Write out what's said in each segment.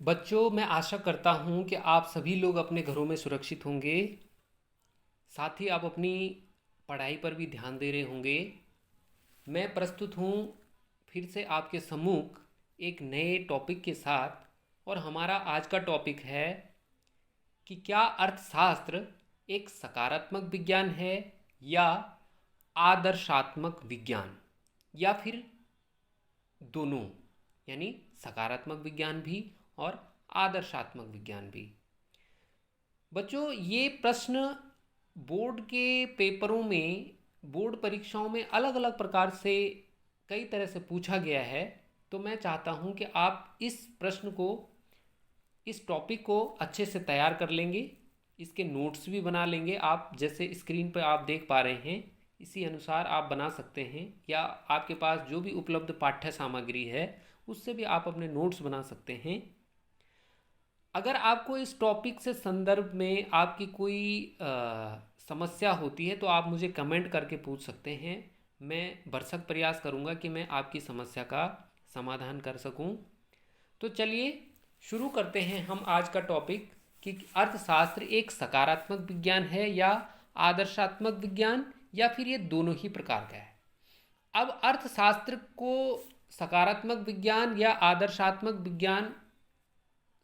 बच्चों, मैं आशा करता हूँ कि आप सभी लोग अपने घरों में सुरक्षित होंगे। साथ ही आप अपनी पढ़ाई पर भी ध्यान दे रहे होंगे। मैं प्रस्तुत हूँ फिर से आपके सम्मुख एक नए टॉपिक के साथ। और हमारा आज का टॉपिक है कि क्या अर्थशास्त्र एक सकारात्मक विज्ञान है या आदर्शात्मक विज्ञान, या फिर दोनों, यानी सकारात्मक विज्ञान भी और आदर्शात्मक विज्ञान भी। बच्चों, ये प्रश्न बोर्ड के पेपरों में, बोर्ड परीक्षाओं में अलग अलग प्रकार से कई तरह से पूछा गया है। तो मैं चाहता हूँ कि आप इस प्रश्न को, इस टॉपिक को अच्छे से तैयार कर लेंगे, इसके नोट्स भी बना लेंगे। आप जैसे स्क्रीन पर आप देख पा रहे हैं, इसी अनुसार आप बना सकते हैं, या आपके पास जो भी उपलब्ध पाठ्य सामग्री है उससे भी आप अपने नोट्स बना सकते हैं। अगर आपको इस टॉपिक से संदर्भ में आपकी कोई समस्या होती है तो आप मुझे कमेंट करके पूछ सकते हैं। मैं भरसक प्रयास करूंगा कि मैं आपकी समस्या का समाधान कर सकूं। तो चलिए शुरू करते हैं हम आज का टॉपिक कि अर्थशास्त्र एक सकारात्मक विज्ञान है या आदर्शात्मक विज्ञान, या फिर ये दोनों ही प्रकार का है। अब अर्थशास्त्र को सकारात्मक विज्ञान या आदर्शात्मक विज्ञान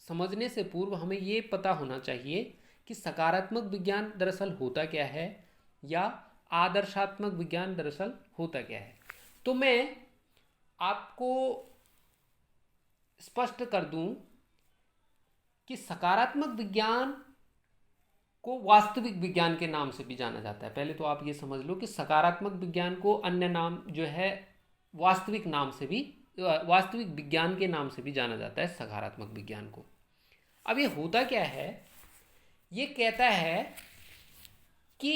समझने से पूर्व हमें ये पता होना चाहिए कि सकारात्मक विज्ञान दरअसल होता क्या है या आदर्शात्मक विज्ञान दरअसल होता क्या है। तो मैं आपको स्पष्ट कर दूं कि सकारात्मक विज्ञान को वास्तविक विज्ञान के नाम से भी जाना जाता है। पहले तो आप ये समझ लो कि सकारात्मक विज्ञान को अन्य नाम जो है वास्तविक नाम से भी, वास्तविक विज्ञान के नाम से भी जाना जाता है सकारात्मक विज्ञान को। अब ये होता क्या है, ये कहता है कि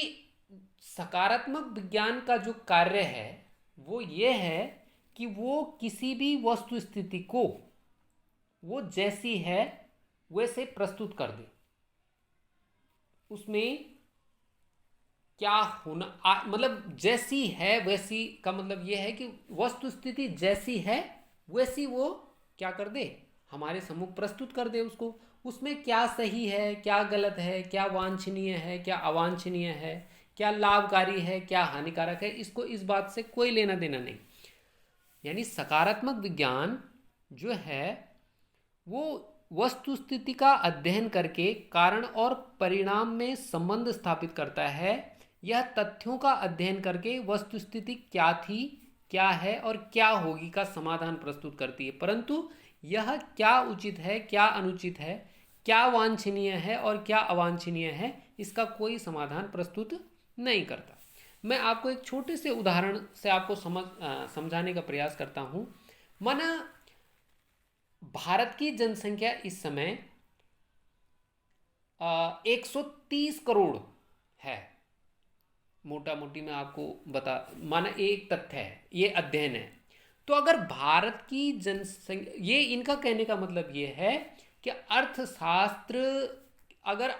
सकारात्मक विज्ञान का जो कार्य है वो ये है कि वो किसी भी वस्तु स्थिति को वो जैसी है वैसे प्रस्तुत कर दे। उसमें क्या होना मतलब जैसी है वैसी का मतलब ये है कि वस्तु स्थिति जैसी है वैसी वो क्या कर दे, हमारे सम्मुख प्रस्तुत कर दे उसको। उसमें क्या सही है, क्या गलत है, क्या वांछनीय है, क्या अवांछनीय है, क्या लाभकारी है, क्या हानिकारक है, इसको इस बात से कोई लेना देना नहीं। यानी सकारात्मक विज्ञान जो है वो वस्तु स्थिति का अध्ययन करके कारण और परिणाम में संबंध स्थापित करता है। यह तथ्यों का अध्ययन करके वस्तु स्थिति क्या थी, क्या है और क्या होगी का समाधान प्रस्तुत करती है, परंतु यह क्या उचित है, क्या अनुचित है, क्या वांछनीय है और क्या अवांछनीय है, इसका कोई समाधान प्रस्तुत नहीं करता। मैं आपको एक छोटे से उदाहरण से आपको समझाने का प्रयास करता हूँ। माना भारत की जनसंख्या इस समय 130 करोड़ है। मोटा मोटी मैं आपको बता, माना एक तथ्य है, ये अध्ययन है। तो अगर भारत की जनसंख्या, ये इनका कहने का मतलब ये है कि अर्थशास्त्र अगर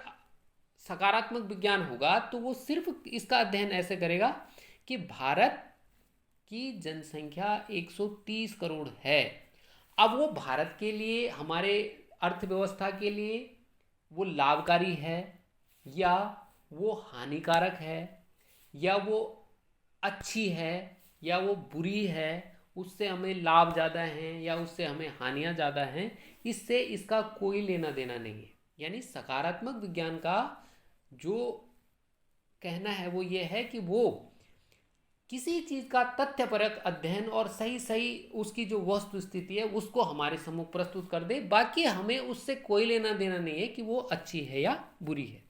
सकारात्मक विज्ञान होगा तो वो सिर्फ इसका अध्ययन ऐसे करेगा कि भारत की जनसंख्या 130 करोड़ है। अब वो भारत के लिए, हमारे अर्थव्यवस्था के लिए वो लाभकारी है या वो हानिकारक है, या वो अच्छी है या वो बुरी है, उससे हमें लाभ ज़्यादा हैं या उससे हमें हानियाँ ज़्यादा हैं, इससे इसका कोई लेना देना नहीं है। यानी सकारात्मक विज्ञान का जो कहना है वो ये है कि वो किसी चीज़ का तथ्यपरक अध्ययन और सही सही उसकी जो वस्तु स्थिति है उसको हमारे सम्मुख प्रस्तुत कर दे। बाकी हमें उससे कोई लेना देना नहीं है कि वो अच्छी है या बुरी है।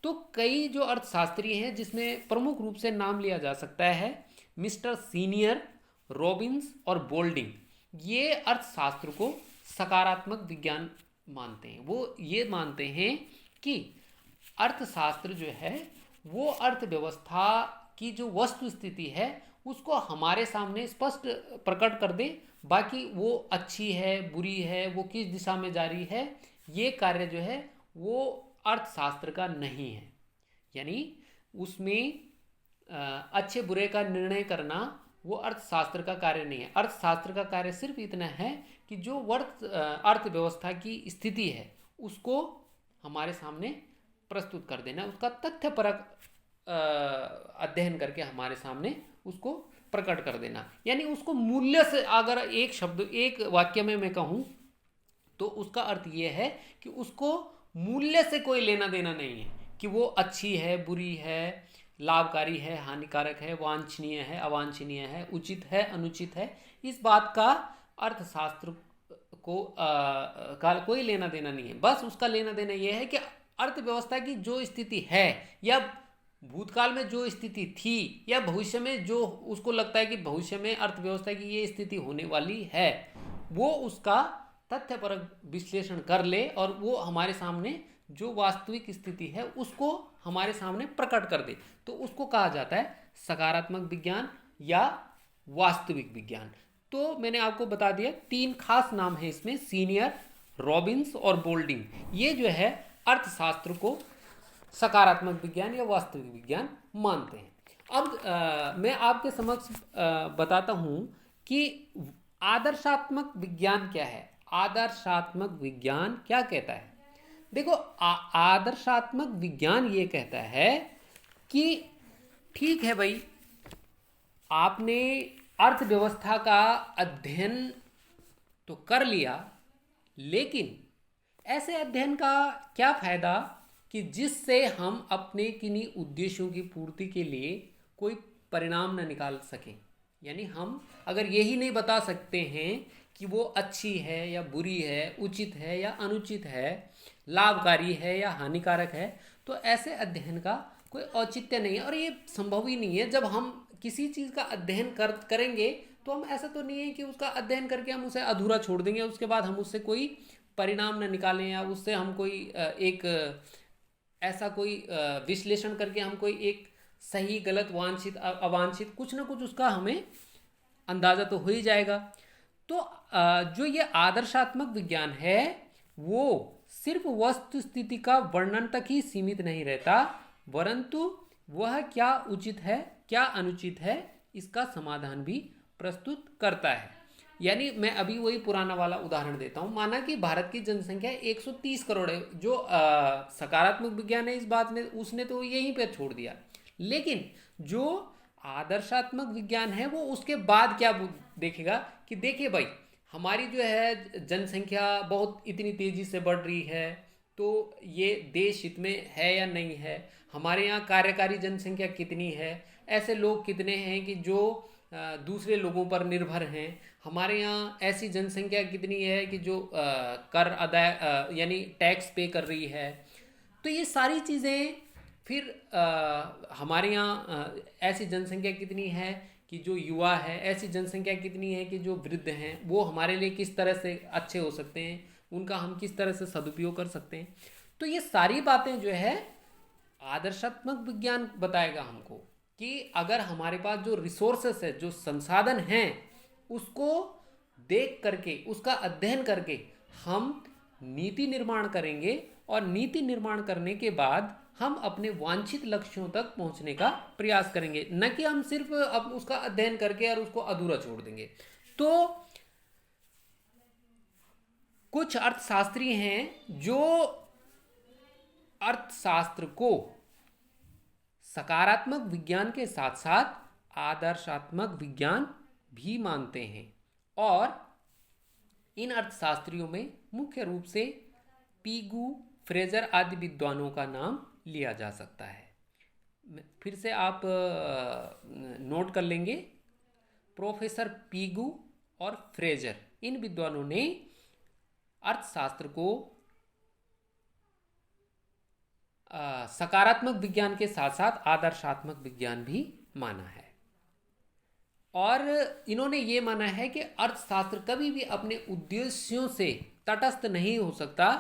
तो कई जो अर्थशास्त्री हैं जिसमें प्रमुख रूप से नाम लिया जा सकता है मिस्टर सीनियर, रॉबिन्स और बोल्डिंग, ये अर्थशास्त्र को सकारात्मक विज्ञान मानते हैं। वो ये मानते हैं कि अर्थशास्त्र जो है वो अर्थव्यवस्था की जो वस्तु स्थिति है उसको हमारे सामने स्पष्ट प्रकट कर दे। बाकी वो अच्छी है, बुरी है, वो किस दिशा में जा रही है, ये कार्य जो है वो अर्थशास्त्र का नहीं है। यानी उसमें अच्छे बुरे का निर्णय करना वो अर्थशास्त्र का कार्य नहीं है। अर्थशास्त्र का कार्य सिर्फ इतना है कि जो अर्थव्यवस्था की स्थिति है उसको हमारे सामने प्रस्तुत कर देना, उसका तथ्यपरक अध्ययन करके हमारे सामने उसको प्रकट कर देना। यानी उसको मूल्य से, अगर एक शब्द एक वाक्य में मैं कहूँ तो उसका अर्थ ये है कि उसको मूल्य से कोई लेना देना नहीं है कि वो अच्छी है, बुरी है, लाभकारी है, हानिकारक है, वांछनीय है, अवांछनीय है, उचित है, अनुचित है। इस बात का अर्थशास्त्र को का कोई लेना देना नहीं है। बस उसका लेना देना यह है कि अर्थव्यवस्था की जो स्थिति है या भूतकाल में जो स्थिति थी या भविष्य में जो उसको लगता है कि भविष्य में अर्थव्यवस्था की ये स्थिति होने वाली है, वो उसका तथ्यपरक विश्लेषण कर ले और वो हमारे सामने जो वास्तविक स्थिति है उसको हमारे सामने प्रकट कर दे, तो उसको कहा जाता है सकारात्मक विज्ञान या वास्तविक विज्ञान। तो मैंने आपको बता दिया, 3 खास नाम है इसमें, सीनियर, रॉबिन्स और बोल्डिंग। ये जो है अर्थशास्त्र को सकारात्मक विज्ञान या वास्तविक विज्ञान मानते हैं। अब मैं आपके समक्ष बताता हूं कि आदर्शात्मक विज्ञान क्या है। आदर्शात्मक विज्ञान क्या कहता है? देखो, आदर्शात्मक विज्ञान ये कहता है कि ठीक है भाई, आपने अर्थव्यवस्था का अध्ययन तो कर लिया, लेकिन ऐसे अध्ययन का क्या फायदा कि जिससे हम अपने किन्हीं उद्देश्यों की पूर्ति के लिए कोई परिणाम न निकाल सकें। यानी हम अगर यही नहीं बता सकते हैं कि वो अच्छी है या बुरी है, उचित है या अनुचित है, लाभकारी है या हानिकारक है, तो ऐसे अध्ययन का कोई औचित्य नहीं है। और ये संभव ही नहीं है। जब हम किसी चीज़ का अध्ययन करेंगे तो हम, ऐसा तो नहीं है कि उसका अध्ययन करके हम उसे अधूरा छोड़ देंगे, उसके बाद हम उससे कोई परिणाम न निकालें या उससे हम कोई एक ऐसा कोई विश्लेषण करके हम कोई एक सही गलत वांछित अवांछित कुछ ना कुछ उसका हमें अंदाज़ा तो हो ही जाएगा। तो जो ये आदर्शात्मक विज्ञान है वो सिर्फ वस्तु स्थिति का वर्णन तक ही सीमित नहीं रहता, परंतु वह क्या उचित है क्या अनुचित है इसका समाधान भी प्रस्तुत करता है। यानी मैं अभी वही पुराना वाला उदाहरण देता हूँ। माना कि भारत की जनसंख्या 130 करोड़ है। जो सकारात्मक विज्ञान है इस बात ने उसने तो यहीं पर छोड़ दिया, लेकिन जो आदर्शात्मक विज्ञान है वो उसके बाद क्या देखेगा कि देखिए भाई, हमारी जो है जनसंख्या बहुत इतनी तेज़ी से बढ़ रही है, तो ये देश हित में है या नहीं है, हमारे यहाँ कार्यकारी जनसंख्या कितनी है, ऐसे लोग कितने हैं कि जो दूसरे लोगों पर निर्भर हैं, हमारे यहाँ ऐसी जनसंख्या कितनी है कि जो कर अदा यानी टैक्स पे कर रही है। तो ये सारी चीज़ें, फिर हमारे यहाँ ऐसी जनसंख्या कितनी है कि जो युवा है, ऐसी जनसंख्या कितनी है कि जो वृद्ध हैं, वो हमारे लिए किस तरह से अच्छे हो सकते हैं, उनका हम किस तरह से सदुपयोग कर सकते हैं। तो ये सारी बातें जो है आदर्शात्मक विज्ञान बताएगा हमको कि अगर हमारे पास जो रिसोर्सेस है, जो संसाधन हैं, उसको देख करके, उसका अध्ययन करके हम नीति निर्माण करेंगे और नीति निर्माण करने के बाद हम अपने वांछित लक्ष्यों तक पहुंचने का प्रयास करेंगे, न कि हम सिर्फ अब उसका अध्ययन करके और उसको अधूरा छोड़ देंगे। तो कुछ अर्थशास्त्री हैं जो अर्थशास्त्र को सकारात्मक विज्ञान के साथ साथ आदर्शात्मक विज्ञान भी मानते हैं, और इन अर्थशास्त्रियों में मुख्य रूप से पीगू, फ्रेजर आदि विद्वानों का नाम लिया जा सकता है। फिर से आप नोट कर लेंगे, प्रोफेसर पीगू और फ्रेजर, इन विद्वानों ने अर्थशास्त्र को सकारात्मक विज्ञान के साथ साथ आदर्शात्मक विज्ञान भी माना है। और इन्होंने ये माना है कि अर्थशास्त्र कभी भी अपने उद्देश्यों से तटस्थ नहीं हो सकता,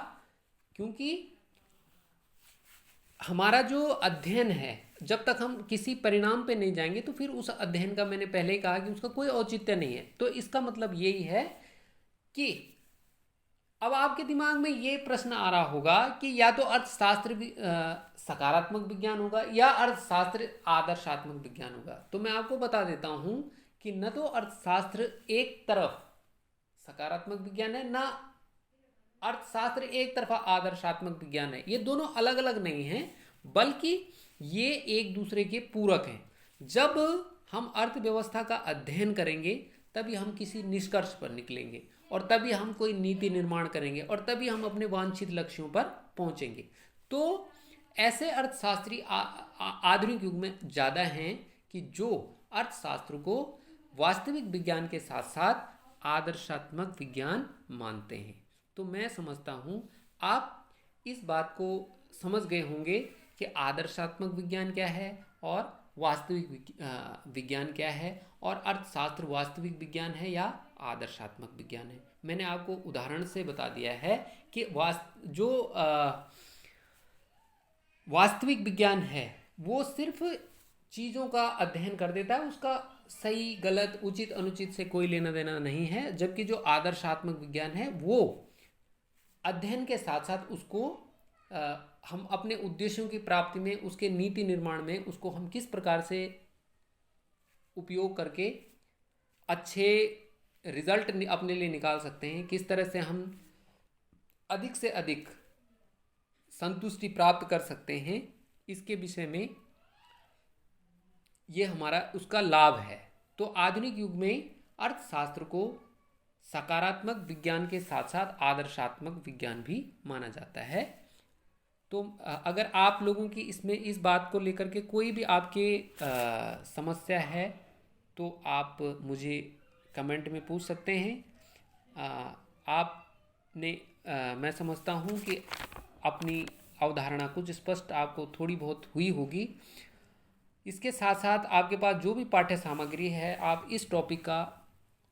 क्योंकि हमारा जो अध्ययन है, जब तक हम किसी परिणाम पे नहीं जाएंगे तो फिर उस अध्ययन का, मैंने पहले ही कहा कि उसका कोई औचित्य नहीं है। तो इसका मतलब यही है कि अब आपके दिमाग में ये प्रश्न आ रहा होगा कि या तो अर्थशास्त्र भी सकारात्मक विज्ञान होगा या अर्थशास्त्र आदर्शात्मक विज्ञान होगा। तो मैं आपको बता देता हूं कि न तो अर्थशास्त्र एक तरफ सकारात्मक विज्ञान है, ना अर्थशास्त्र एक तरफा आदर्शात्मक विज्ञान है। ये दोनों अलग अलग नहीं हैं, बल्कि ये एक दूसरे के पूरक हैं। जब हम अर्थव्यवस्था का अध्ययन करेंगे तभी हम किसी निष्कर्ष पर निकलेंगे, और तभी हम कोई नीति निर्माण करेंगे, और तभी हम अपने वांछित लक्ष्यों पर पहुंचेंगे। तो ऐसे अर्थशास्त्री आधुनिक युग में ज़्यादा हैं कि जो अर्थशास्त्र को वास्तविक विज्ञान के साथ साथ आदर्शात्मक विज्ञान मानते हैं। तो मैं समझता हूँ आप इस बात को समझ गए होंगे कि आदर्शात्मक विज्ञान क्या है और वास्तविक विज्ञान क्या है, और अर्थशास्त्र वास्तविक विज्ञान है या आदर्शात्मक विज्ञान है। मैंने आपको उदाहरण से बता दिया है कि वास्तविक विज्ञान है वो सिर्फ चीज़ों का अध्ययन कर देता है, उसका सही गलत उचित अनुचित से कोई लेना देना नहीं है। जबकि जो आदर्शात्मक विज्ञान है वो अध्ययन के साथ साथ उसको हम अपने उद्देश्यों की प्राप्ति में, उसके नीति निर्माण में उसको हम किस प्रकार से उपयोग करके अच्छे रिजल्ट अपने लिए निकाल सकते हैं, किस तरह से हम अधिक से अधिक संतुष्टि प्राप्त कर सकते हैं, इसके विषय में ये हमारा उसका लाभ है। तो आधुनिक युग में अर्थशास्त्र को सकारात्मक विज्ञान के साथ साथ आदर्शात्मक विज्ञान भी माना जाता है। तो अगर आप लोगों की इसमें इस बात को लेकर के कोई भी आपके समस्या है तो आप मुझे कमेंट में पूछ सकते हैं। मैं समझता हूँ कि अपनी अवधारणा कुछ स्पष्ट आपको थोड़ी बहुत हुई होगी। इसके साथ साथ आपके पास जो भी पाठ्य सामग्री है, आप इस टॉपिक का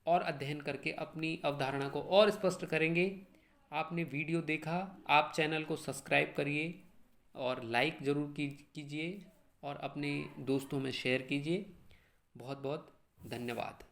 और अध्ययन करके अपनी अवधारणा को और स्पष्ट करेंगे। आपने वीडियो देखा, आप चैनल को सब्सक्राइब करिए और लाइक ज़रूर कीजिए और अपने दोस्तों में शेयर कीजिए। बहुत बहुत धन्यवाद।